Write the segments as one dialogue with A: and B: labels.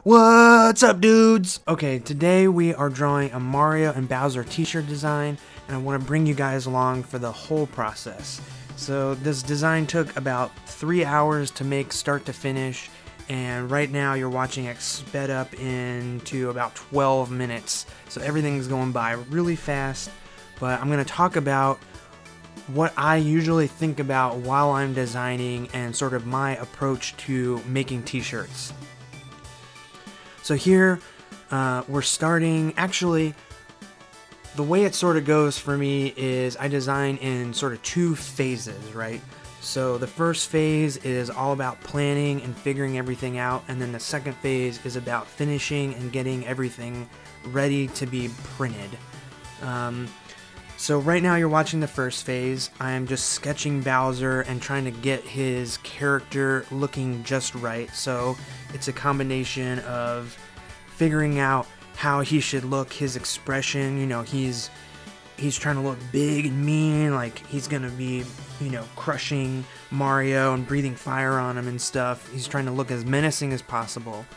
A: What's up, dudes? Okay, today we are drawing a Mario and Bowser t-shirt design, and I want to bring you guys along for the whole process. So this design took about 3 hours to make start to finish, and right now you're watching it sped up into about 12 minutes. So everything's going by really fast, but I'm going to talk about what I usually think about while I'm designing and sort of my approach to making t-shirts. So here, we're starting, actually, the way it sort of goes for me is I design in sort of 2 phases, right? So the first phase is all about planning and figuring everything out, and then the second phase is about finishing and getting everything ready to be printed. So right now you're watching the first phase. I'm just sketching Bowser and trying to get his character looking just right. So it's a combination of figuring out how he should look, his expression, you know, he's trying to look big and mean, like he's gonna be, you know, crushing Mario and breathing fire on him and stuff. He's trying to look as menacing as possible.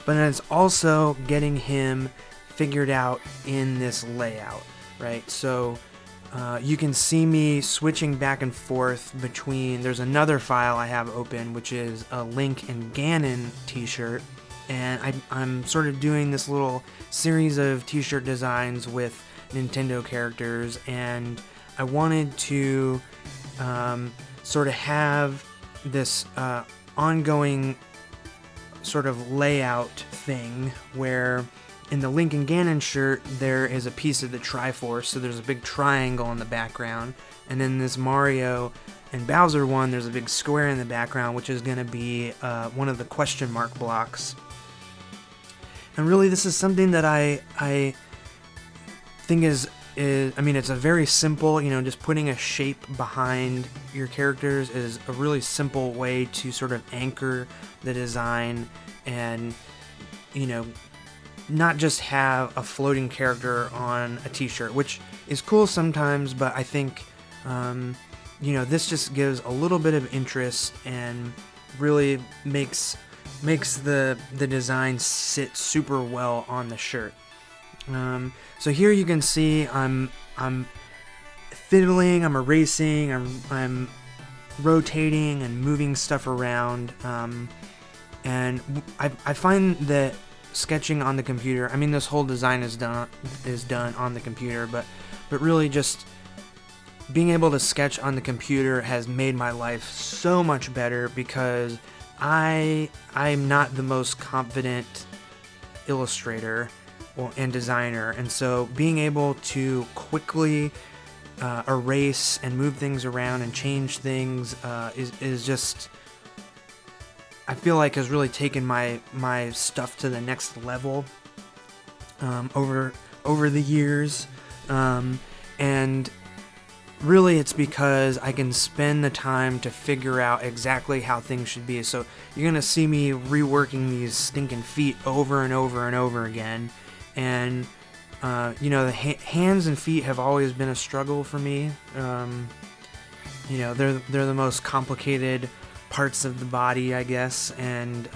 A: But then it's also getting him figured out in this layout. Right, so you can see me switching back and forth between, there's another file I have open, which is a Link and Ganon t-shirt, and I'm sort of doing this little series of t-shirt designs with Nintendo characters, and I wanted to sort of have this ongoing sort of layout thing where in the Link and Ganon shirt, there is a piece of the Triforce, so there's a big triangle in the background. And then this Mario and Bowser one, there's a big square in the background, which is going to be one of the question mark blocks. And really, this is something that I think is, I mean, it's a very simple, you know, just putting a shape behind your characters is a really simple way to sort of anchor the design and, you know, not just have a floating character on a t-shirt, which is cool sometimes, but I think, you know, this just gives a little bit of interest and really makes the design sit super well on the shirt. So here you can see I'm fiddling, I'm erasing, I'm rotating and moving stuff around, and I find that sketching on the computer, I mean, this whole design is done on the computer, but really just being able to sketch on the computer has made my life so much better because I'm not the most confident illustrator and designer, and so being able to quickly erase and move things around and change things is just, I feel like, has really taken my stuff to the next level over the years, and really it's because I can spend the time to figure out exactly how things should be. So you're gonna see me reworking these stinking feet over and over and over again, and you know, the hands and feet have always been a struggle for me. You know, they're the most complicated parts of the body, I guess, and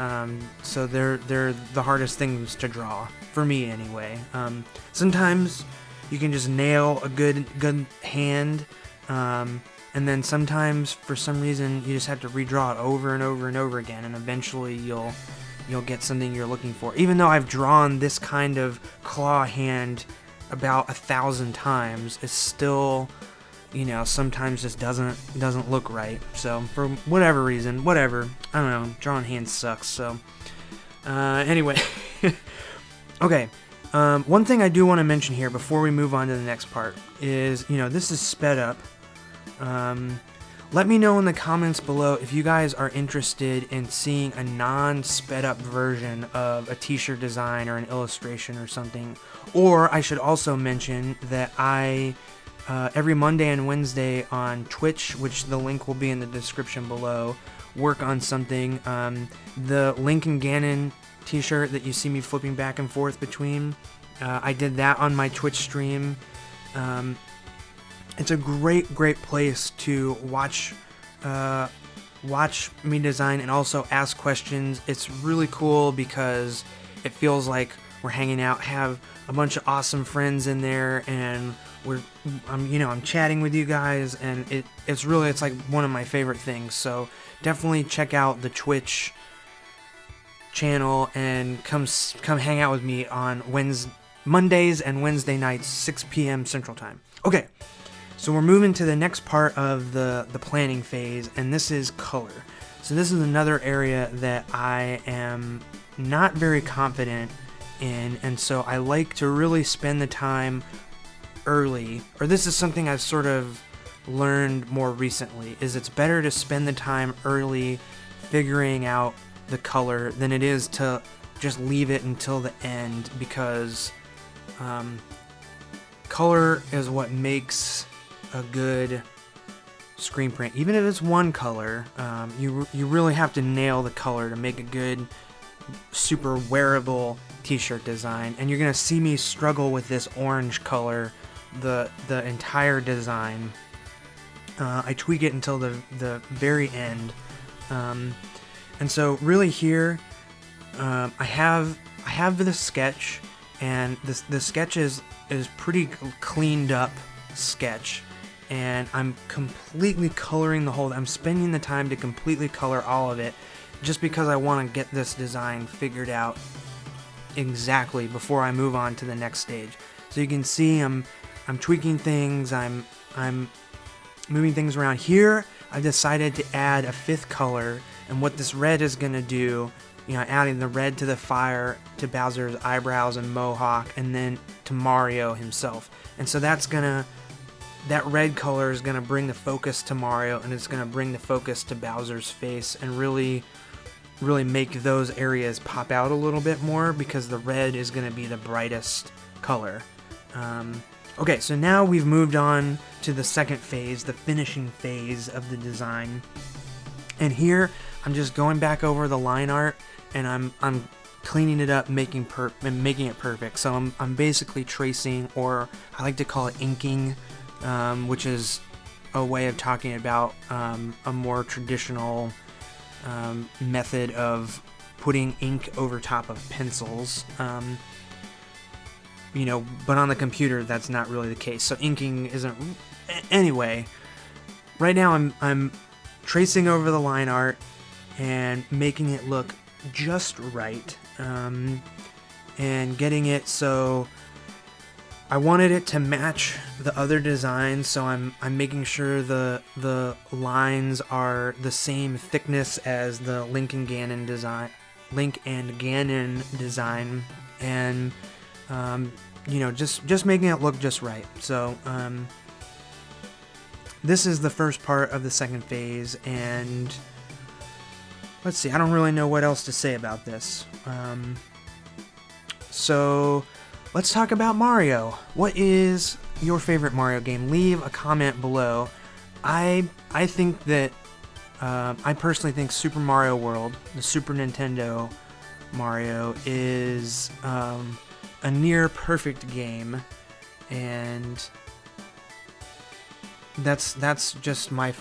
A: so they're the hardest things to draw for me anyway. Sometimes you can just nail a good hand, and then sometimes for some reason you just have to redraw it over and over and over again, and eventually you'll get something you're looking for. Even though I've drawn this kind of claw hand about 1,000 times, it's still, you know, sometimes just doesn't look right. So for whatever reason, whatever, I don't know, drawing hands sucks. So anyway, okay. One thing I do want to mention here before we move on to the next part is, you know, this is sped up. Let me know in the comments below if you guys are interested in seeing a non-sped up version of a t-shirt design or an illustration or something. Or I should also mention that I every Monday and Wednesday on Twitch, which the link will be in the description below, work on something. The Link and Ganon t-shirt that you see me flipping back and forth between, I did that on my Twitch stream. It's a great place to watch watch me design and also ask questions. It's really cool because it feels like we're hanging out, have a bunch of awesome friends in there, and I'm chatting with you guys, and it's like one of my favorite things. So definitely check out the Twitch channel and come hang out with me on Mondays and Wednesday nights, 6 p.m. Central Time. Okay, so we're moving to the next part of the planning phase, and this is color. So this is another area that I am not very confident in, and so I like to really spend the time early, or this is something I've sort of learned more recently, is it's better to spend the time early figuring out the color than it is to just leave it until the end, because color is what makes a good screen print. Even if it's one color, you really have to nail the color to make a good, super wearable t-shirt design. And you're gonna see me struggle with this orange color the entire design. I tweak it until the very end, and so really here I have the sketch, and the sketch is pretty cleaned up sketch, and I'm completely coloring the whole. I'm spending the time to completely color all of it, just because I want to get this design figured out exactly before I move on to the next stage. So you can see I'm tweaking things, I'm moving things around. Here I've decided to add a 5th color, and what this red is going to do, adding the red to the fire, to Bowser's eyebrows and mohawk, and then to Mario himself. And so that red color is going to bring the focus to Mario, and it's going to bring the focus to Bowser's face, and really make those areas pop out a little bit more, because the red is going to be the brightest color. Okay, so now we've moved on to the second phase, the finishing phase of the design. And here, I'm just going back over the line art, and I'm cleaning it up, making it perfect. So I'm basically tracing, or I like to call it inking, which is a way of talking about a more traditional method of putting ink over top of pencils. But on the computer, that's not really the case. So inking isn't. Anyway, right now I'm tracing over the line art and making it look just right, and getting it so I wanted it to match the other designs. So I'm making sure the lines are the same thickness as the Link and Ganon design, and just making it look just right. So this is the first part of the second phase, and let's see, I don't really know what else to say about this. So let's talk about Mario. What is your favorite Mario game? Leave a comment below. I think that I personally think Super Mario World, the Super Nintendo Mario, is a near perfect game, and that's just my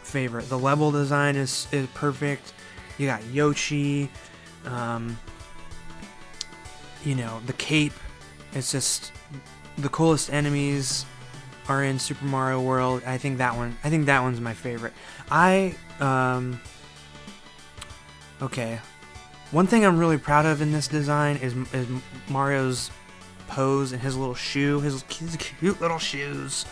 A: favorite. The level design is perfect. You got Yoshi, the cape. It's just the coolest enemies are in Super Mario World. I think that one's my favorite. Okay. One thing I'm really proud of in this design is Mario's pose and his little shoe, his cute little shoes.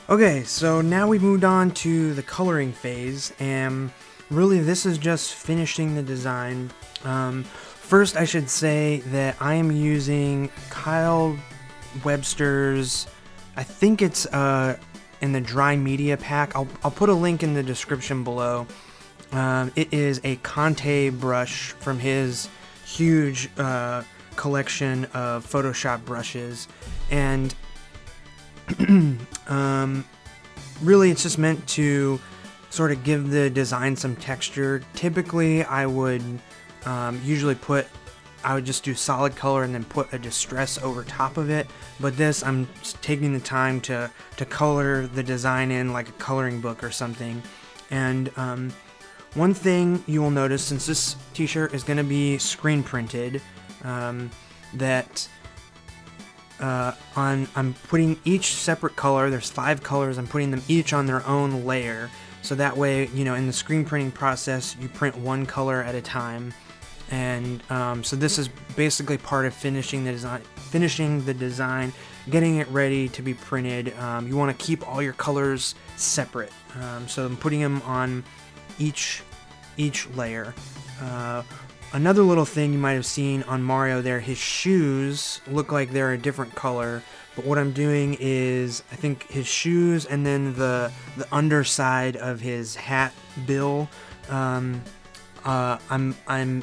A: Okay, so now we've moved on to the coloring phase, and really this is just finishing the design. First, I should say that I am using Kyle Webster's, I think it's in the dry media pack. I'll put a link in the description below. It is a Conte brush from his huge collection of Photoshop brushes, and really it's just meant to sort of give the design some texture. Typically I would usually put I would just do solid color and then put a distress over top of it. But this, I'm taking the time to color the design in like a coloring book or something. And one thing you will notice, since this t-shirt is going to be screen printed, that I'm putting each separate color. There's 5 colors. I'm putting them each on their own layer. So that way, you know, in the screen printing process, you print one color at a time. And so this is basically part of finishing the design, getting it ready to be printed. You want to keep all your colors separate. So I'm putting them on each layer. Another little thing you might have seen on Mario there, his shoes look like they're a different color. But what I'm doing is, I think his shoes and then the underside of his hat bill, I'm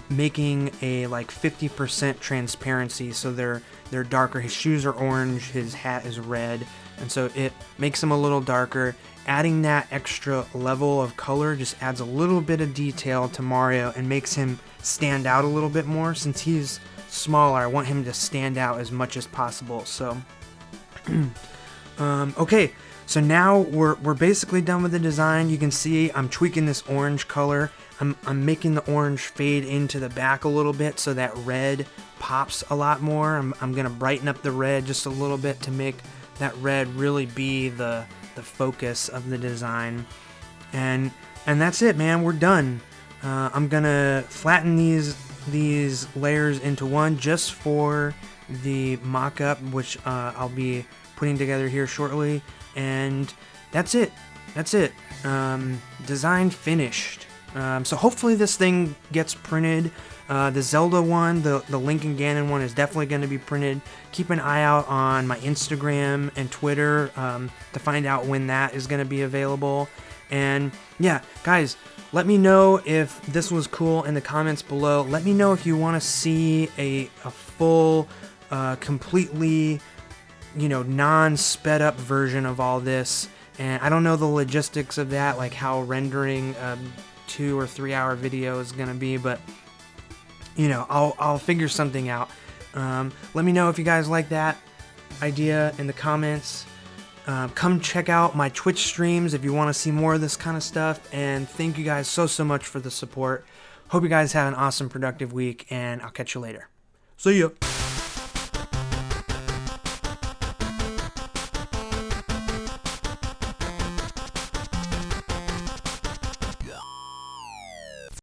A: making a like 50% transparency, so they're darker. His shoes are orange, his hat is red, and so it makes them a little darker. Adding that extra level of color just adds a little bit of detail to Mario and makes him stand out a little bit more. Since he's smaller, I want him to stand out as much as possible. So okay, so now we're basically done with the design. You can see I'm tweaking this orange color. I'm making the orange fade into the back a little bit so that red pops a lot more. I'm gonna brighten up the red just a little bit to make that red really be the focus of the design. And that's it, man. We're done. I'm gonna flatten these layers into one just for the mock-up, which I'll be putting together here shortly. And that's it. Design finished. So hopefully this thing gets printed. The Zelda one, the Link and Ganon one, is definitely going to be printed. Keep an eye out on my Instagram and Twitter to find out when that is going to be available. And yeah, guys, let me know if this was cool in the comments below. Let me know if you want to see a full, completely, you know, non-sped up version of all this. And I don't know the logistics of that, like how rendering 2 or 3 hour video is gonna be, but you know, I'll figure something out. Let me know if you guys like that idea in the comments. Come check out my Twitch streams if you want to see more of this kind of stuff. And thank you guys so much for the support. Hope you guys have an awesome, productive week, and I'll catch you later. See ya.